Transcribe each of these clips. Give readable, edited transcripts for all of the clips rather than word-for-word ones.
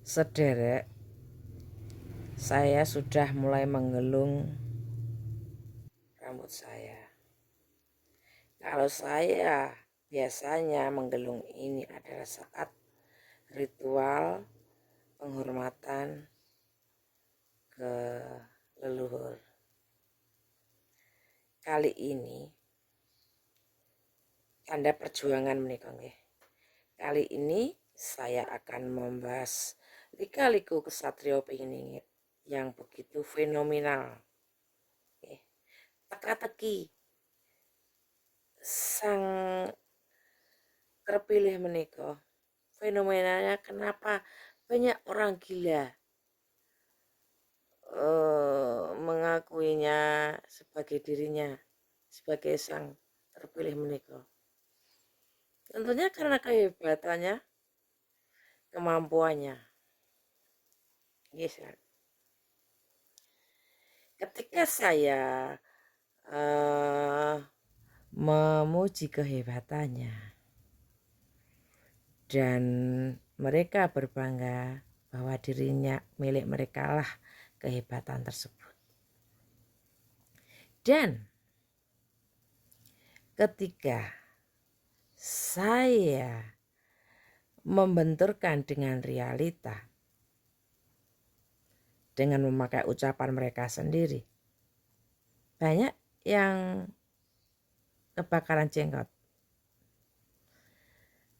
Sederek, saya sudah mulai menggelung rambut saya. Kalau saya biasanya menggelung ini adalah saat ritual penghormatan ke leluhur. Kali ini tanda perjuangan menika nggih. Kali ini saya akan membahas lika-liku kesatria piningit yang begitu fenomenal. Teka-teki sang terpilih menika. Fenomenanya kenapa banyak orang gila mengakuinya sebagai dirinya, sebagai sang terpilih menika. Tentunya karena kehebatannya, kemampuannya. Yes, kan? Ketika saya memuji kehebatannya dan mereka berbangga bahwa dirinya milik mereka lah kehebatan tersebut. Dan ketika saya membenturkan dengan realita dengan memakai ucapan mereka sendiri, banyak yang kebakaran jenggot.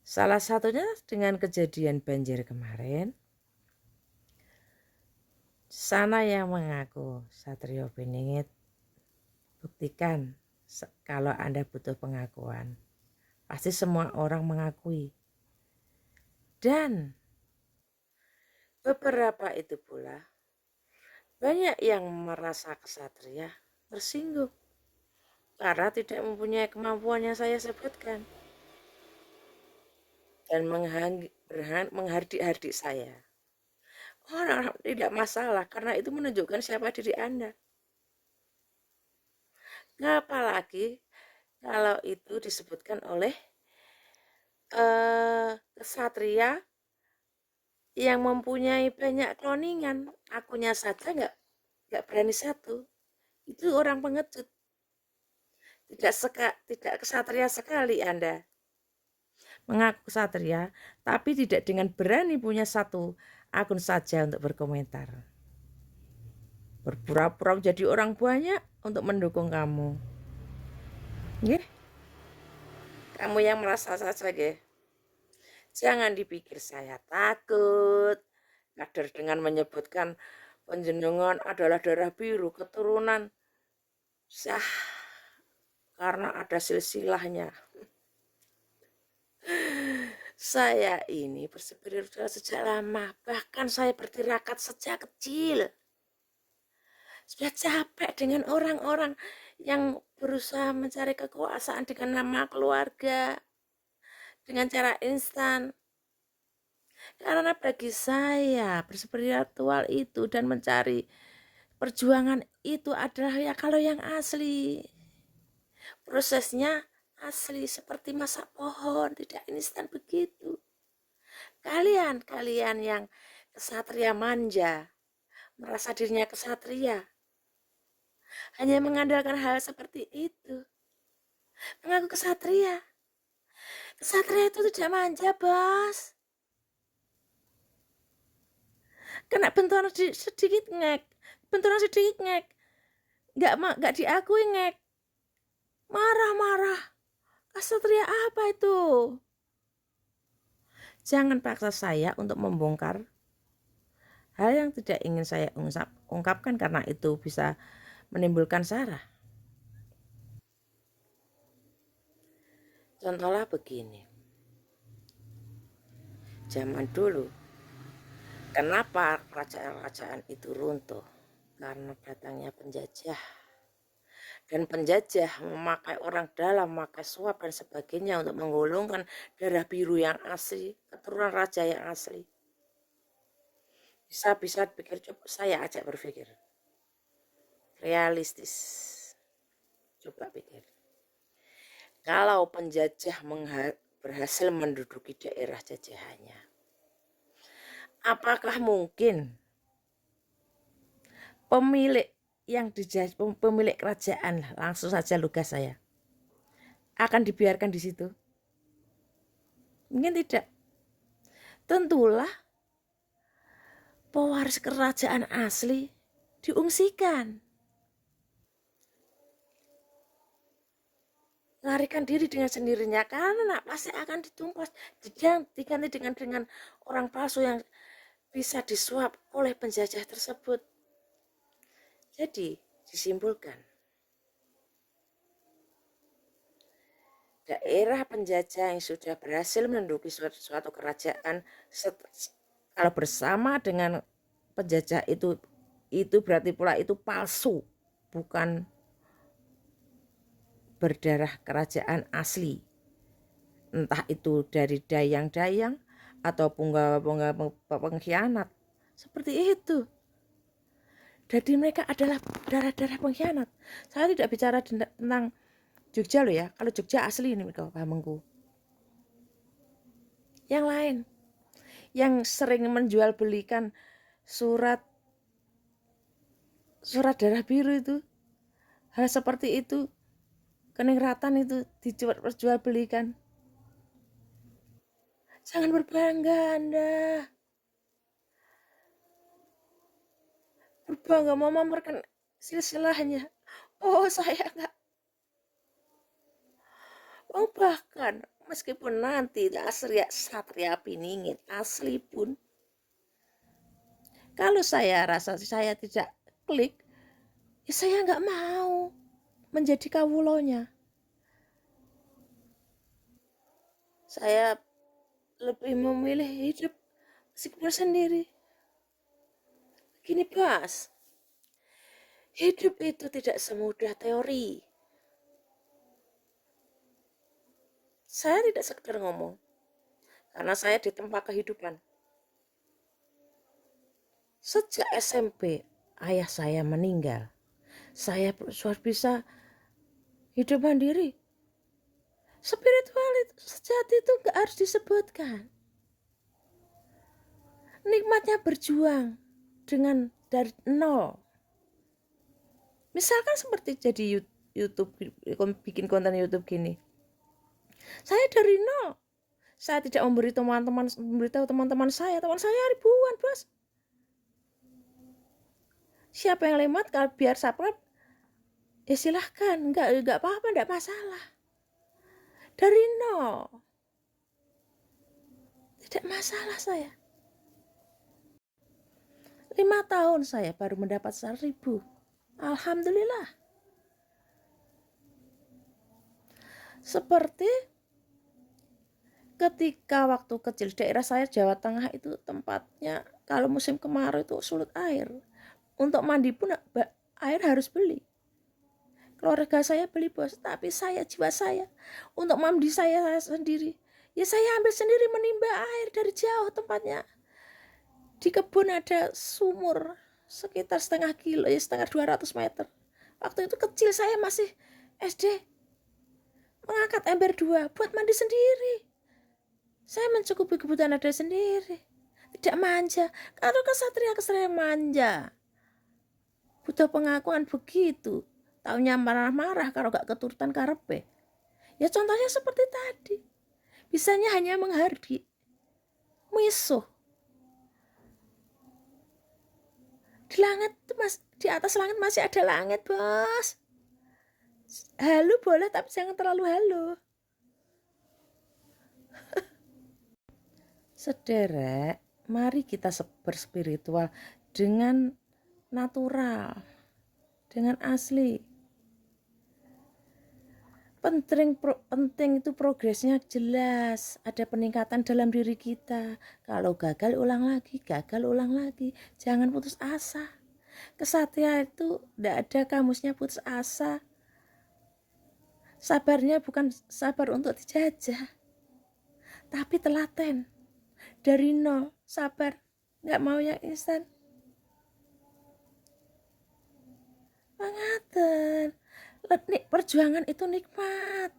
Salah satunya dengan kejadian banjir kemarin. Sana yang mengaku Satrio Piningit, buktikan kalau Anda butuh pengakuan. Pasti semua orang mengakui. Dan beberapa itu pula banyak yang merasa kesatria tersinggung karena tidak mempunyai kemampuan yang saya sebutkan dan menghardik-hardik saya. Oh, tidak masalah karena itu menunjukkan siapa diri Anda. Apalagi kalau itu disebutkan oleh kesatria yang mempunyai banyak kloningan. Akunya saja nggak berani satu. Itu orang pengecut. Tidak kesatria sekali Anda. Mengaku kesatria, tapi tidak dengan berani punya satu akun saja untuk berkomentar. Berpura-pura jadi orang banyak untuk mendukung kamu. Nggih? Kamu yang merasa saja, nggih. Jangan dipikir saya takut. Kader dengan menyebutkan panjenengan adalah darah biru keturunan sah karena ada silsilahnya. Saya ini berspiritual sejak lama, bahkan saya bertirakat sejak kecil. Sudah capek dengan orang-orang yang berusaha mencari kekuasaan dengan nama keluarga, dengan cara instan. Karena bagi saya berspiritual itu dan mencari perjuangan itu adalah ya kalau yang asli. Prosesnya asli seperti masak pohon, tidak instan begitu. Kalian yang kesatria manja, merasa dirinya kesatria, hanya mengandalkan hal seperti itu. Mengaku kesatria. Kesatria itu tidak manja, bos. Kena benturan sedikit ngek, benturan sedikit ngek, nggak diakui ngek, marah-marah. Kesatria apa itu? Jangan paksa saya untuk membongkar hal yang tidak ingin saya ungkapkan karena itu bisa menimbulkan sara. Contohnya begini. Zaman dulu, kenapa kerajaan-kerajaan itu runtuh? Karena datangnya penjajah. Dan penjajah memakai orang dalam, memakai suap dan sebagainya untuk menggolongkan darah biru yang asli, keturunan raja yang asli. Bisa pikir, coba saya ajak berpikir. Realistis. Coba pikir. Kalau penjajah berhasil menduduki daerah jajahannya, Apakah mungkin pemilik pemilik kerajaan, langsung saja lugas saya, akan dibiarkan di situ? Mungkin tidak. Tentulah pewaris kerajaan asli diungsikan, larikan diri dengan sendirinya, karena pasti akan ditumpas, diganti dengan orang palsu yang bisa disuap oleh penjajah tersebut. Jadi disimpulkan, daerah penjajah yang sudah berhasil menduduki suatu kerajaan, kalau bersama dengan penjajah itu berarti pula itu palsu, bukan berdarah kerajaan asli. Entah itu dari dayang-dayang atau penggawa pengkhianat. Seperti itu. Jadi mereka adalah darah-darah pengkhianat. Saya tidak bicara tentang Jogja loh ya. Kalau Jogja asli ini mereka pahamku. Yang lain, yang sering menjual belikan surat darah biru itu, hal seperti itu, keningratan itu dijual belikan. Jangan berbangga Anda. Berbangga mau memamerkan silsilahnya. Oh, saya enggak. Oh, bahkan meskipun nanti Satria Piningit asli pun, kalau saya rasa saya tidak klik, ya saya enggak mau menjadi kawulonya. Saya lebih memilih hidup meskipun sendiri. Gini Bas, hidup itu tidak semudah teori. Saya tidak sekedar ngomong, karena saya ditempa kehidupan. Sejak SMP, ayah saya meninggal. Saya sudah bisa hidup mandiri. Spiritual itu, sejati itu gak harus disebutkan. Nikmatnya berjuang dengan dari nol. Misalkan seperti jadi YouTube, bikin konten YouTube gini. Saya dari nol. Saya tidak memberitahu teman-teman saya. Teman saya ribuan, Bos. Siapa yang lewat, kalau biar subscribe, ya silahkan. Enggak apa-apa, enggak masalah. Dari nol. Tidak masalah saya. 5 tahun saya baru mendapat 1.000. Alhamdulillah. Seperti ketika waktu kecil, daerah saya Jawa Tengah itu tempatnya kalau musim kemarau itu sulit air. Untuk mandi pun air harus beli. Keluarga saya beli Bos, tapi jiwa saya untuk mandi saya sendiri. Ya saya ambil sendiri, menimba air dari jauh tempatnya. Di kebun ada sumur sekitar setengah kilo, ya sekitar 200 meter. Waktu itu kecil saya masih SD, mengangkat ember 2 buat mandi sendiri. Saya mencukupi kebutuhan ada sendiri, tidak manja. Kalau kesatria manja, butuh pengakuan begitu. Taunya marah-marah kalau gak keturutan karepe. Ya contohnya seperti tadi, bisanya hanya menghardi, misuh. Di langit, di atas langit masih ada langit, Bos. Halu boleh, tapi jangan terlalu halu. Sederek, mari kita berspiritual dengan natural, dengan asli. Penting itu progresnya jelas, ada peningkatan dalam diri kita. Kalau gagal ulang lagi, jangan putus asa. Kesatria itu tidak ada kamusnya putus asa. Sabarnya bukan sabar untuk dijajah, tapi telaten. Dari nol, sabar, gak mau yang instan. Pangaten, perjuangan itu nikmat.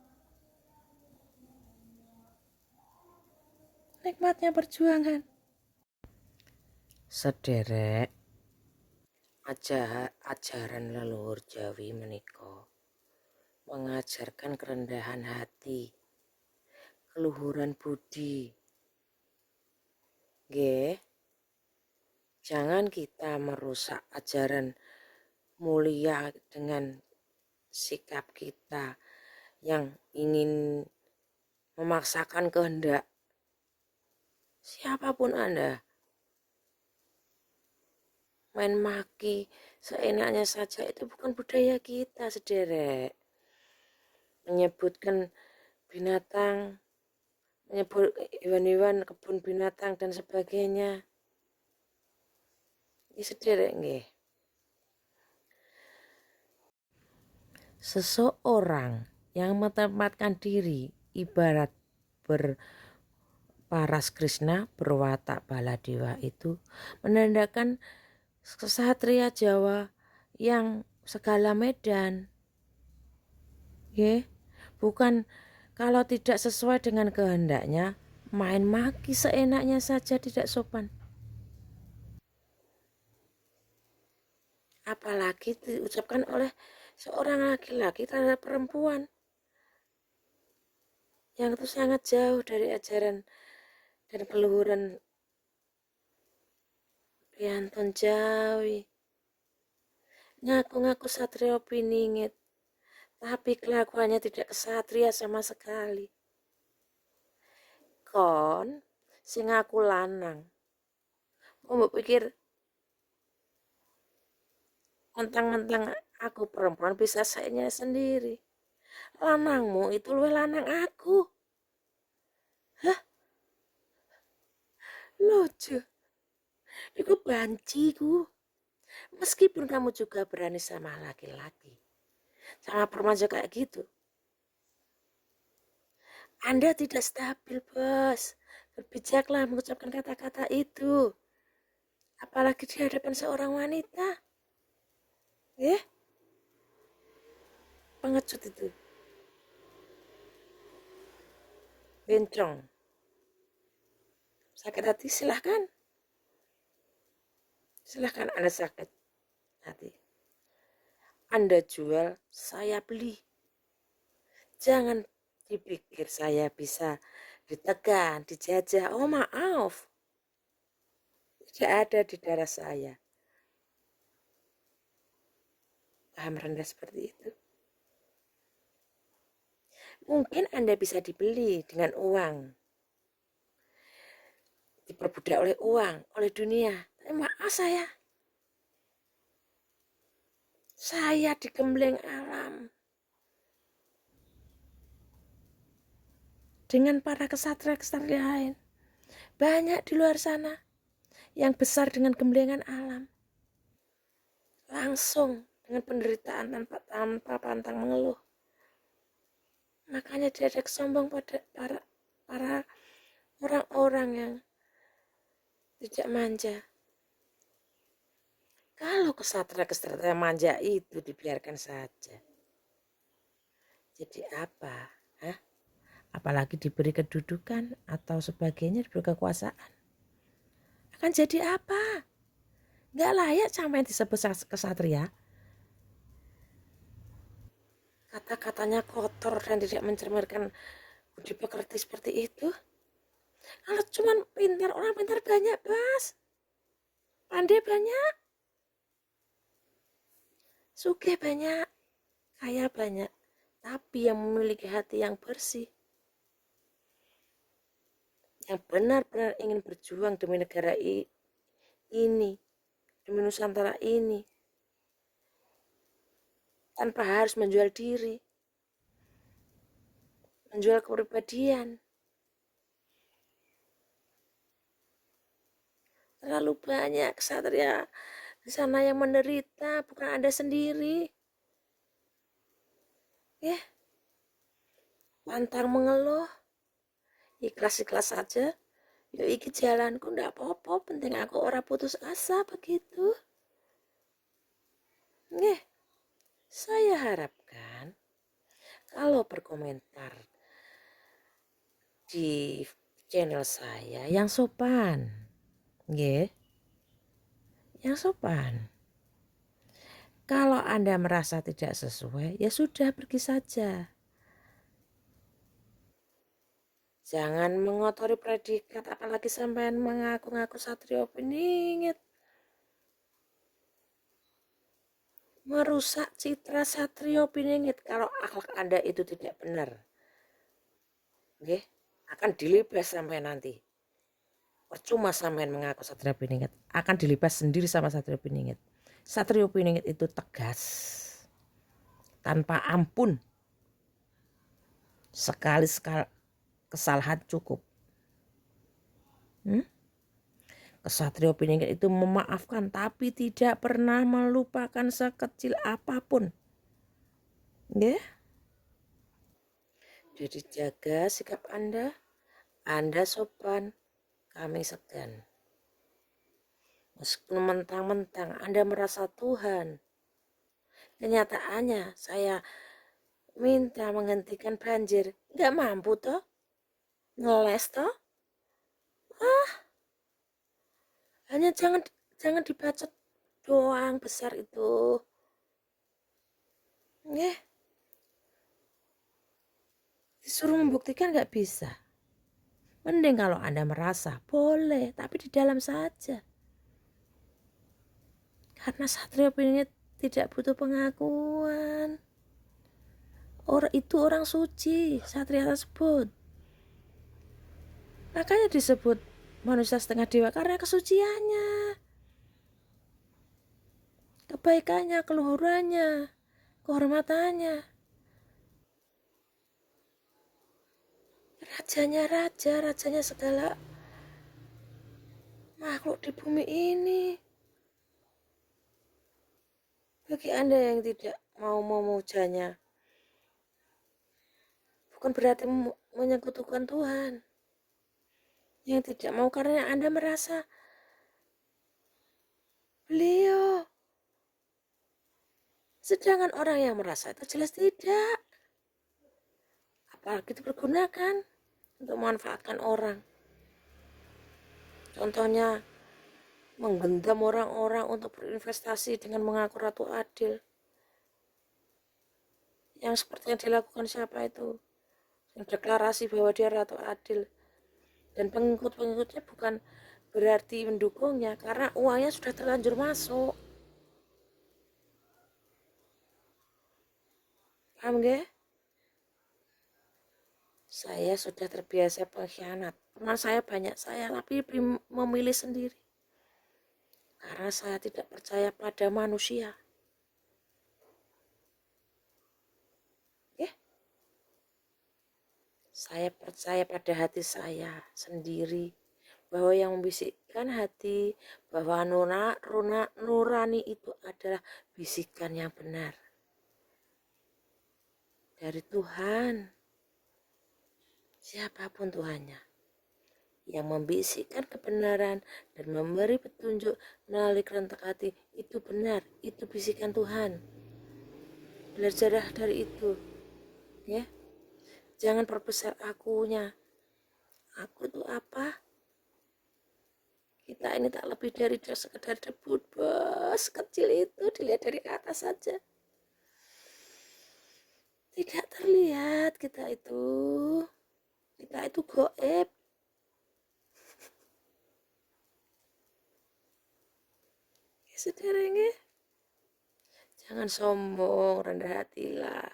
Nikmatnya perjuangan. Sederek ajaran leluhur Jawi menika mengajarkan kerendahan hati, keluhuran budi. Nggih, jangan kita merusak ajaran mulia dengan sikap kita yang ingin memaksakan kehendak siapapun Anda. Main maki seenaknya saja itu bukan budaya kita, sederek. Menyebutkan binatang, menyebut hewan-hewan kebun binatang dan sebagainya. Ini sederek nggih. Seseorang yang menempatkan diri ibarat berparas Krishna berwatak baladewa itu menandakan kesatria Jawa yang segala medan. Bukan kalau tidak sesuai dengan kehendaknya main maki seenaknya saja, tidak sopan. Apalagi diucapkan oleh seorang laki-laki terhadap perempuan, yang itu sangat jauh dari ajaran dan keluhuran priyantun Jawi. Ngaku-ngaku satria piningit, tapi kelakuannya tidak kesatria sama sekali. Kon sing ngaku lanang, kok mbok pikir mentang-mentang aku perempuan bisa sayanya sendiri. Lanangmu itu luwih lanang aku. Hah? Lucu. Iku banciku. Meskipun kamu juga berani sama laki-laki, sama perempuan juga kayak gitu, Anda tidak stabil, bos. Berbijaklah mengucapkan kata-kata itu. Apalagi di hadapan seorang wanita. Pengecut itu. Bencong. Sakit hati silahkan. Silahkan Anda sakit hati. Anda jual, saya beli. Jangan dipikir saya bisa ditekan, dijajah. Oh maaf. Tidak ada di darah saya. Paham rendah seperti itu. Mungkin Anda bisa dibeli dengan uang. Diperbudak oleh uang, oleh dunia. Tapi maaf saya. Saya digembleng alam. Dengan para kesatria-kesatria lain. Banyak di luar sana yang besar dengan gemblengan alam. Langsung dengan penderitaan tanpa pantang mengeluh. Makanya dia ada kesombong pada para orang-orang yang tidak manja. Kalau kesatria-kesatria manja itu dibiarkan saja, jadi apa? Apalagi diberi kedudukan atau sebagainya, diberi kekuasaan, akan jadi apa? Nggak layak sampai disebut kesatria. Kata-katanya kotor dan tidak mencerminkan budi pekerti seperti itu. Kalau cuma pintar, orang pintar banyak, Bas. Pandai banyak. Sugih banyak. Kaya banyak. Tapi yang memiliki hati yang bersih, yang benar-benar ingin berjuang demi negara ini, demi Nusantara ini, tanpa harus menjual diri, menjual kepribadian. Terlalu banyak kesatria di sana yang menderita, bukan Anda sendiri. Pantang mengeluh, ikhlas-ikhlas saja. Ya iki jalanku, ndak apa-apa, penting aku ora putus asa begitu. Saya harapkan kalau berkomentar di channel saya yang sopan, yang sopan. Kalau Anda merasa tidak sesuai, ya sudah, pergi saja. Jangan mengotori predikat, apalagi sampean mengaku-ngaku Satrio Piningit. Merusak citra Satrio Piningit kalau akhlak Anda itu tidak benar. Oke, akan dilibas sampai nanti. Percuma sampean mengaku Satrio Piningit, akan dilibas sendiri sama Satrio Piningit. Satrio Piningit itu tegas, tanpa ampun. Sekali kesalahan cukup. Kesatrio Piningit itu memaafkan, tapi tidak pernah melupakan sekecil apapun. Ya? Jadi jaga sikap Anda. Anda sopan, kami segan. Meskipun mentang-mentang Anda merasa Tuhan, kenyataannya saya minta menghentikan banjir, nggak mampu toh, ngeles toh. Hanya jangan dibacot doang besar itu. Nggih. Disuruh membuktikan nggak bisa. Mending kalau Anda merasa, boleh, tapi di dalam saja. Karena Satrio Piningit tidak butuh pengakuan. Itu orang suci, Satria tersebut. Makanya disebut manusia setengah dewa karena kesuciannya, kebaikannya, keluhurannya, kehormatannya. Rajanya segala makhluk di bumi ini. Bagi Anda yang tidak mau memujanya, bukan berarti menyekutukan Tuhan. Yang tidak mau karena Anda merasa beliau. Sedangkan orang yang merasa itu jelas tidak. Apalagi dipergunakan untuk memanfaatkan orang. Contohnya, menggenggam orang-orang untuk berinvestasi dengan mengaku Ratu Adil. Yang seperti yang dilakukan siapa itu? Yang deklarasi bahwa dia Ratu Adil. Dan pengikut-pengikutnya bukan berarti mendukungnya karena uangnya sudah terlanjur masuk. Paham gak? Saya sudah terbiasa pengkhianat. Teman saya banyak, saya tapi memilih sendiri. Karena saya tidak percaya pada manusia. Saya percaya pada hati saya sendiri. Bahwa yang membisikkan hati, bahwa nurani itu adalah bisikan yang benar. Dari Tuhan. Siapapun Tuhannya. Yang membisikkan kebenaran dan memberi petunjuk melalui kerentak hati, itu benar, itu bisikan Tuhan. Belajarlah dari itu, ya. Jangan perbesar akunya. Aku itu apa? Kita ini tak lebih dari sekedar debu, bos. Kecil itu dilihat dari atas saja. Tidak terlihat kita itu. Kita itu goib. Sederhana. Jangan sombong, rendah hatilah.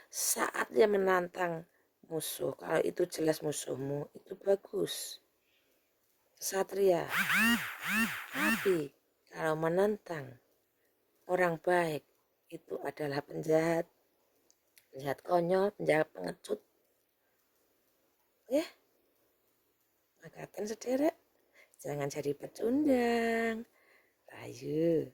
Saat dia menantang musuh, kalau itu jelas musuhmu, itu bagus. Kesatria. Tapi kalau menantang orang baik, itu adalah penjahat. Penjahat konyol, penjahat pengecut. Ya, makaten sederek. Jangan jadi pecundang. Ayo.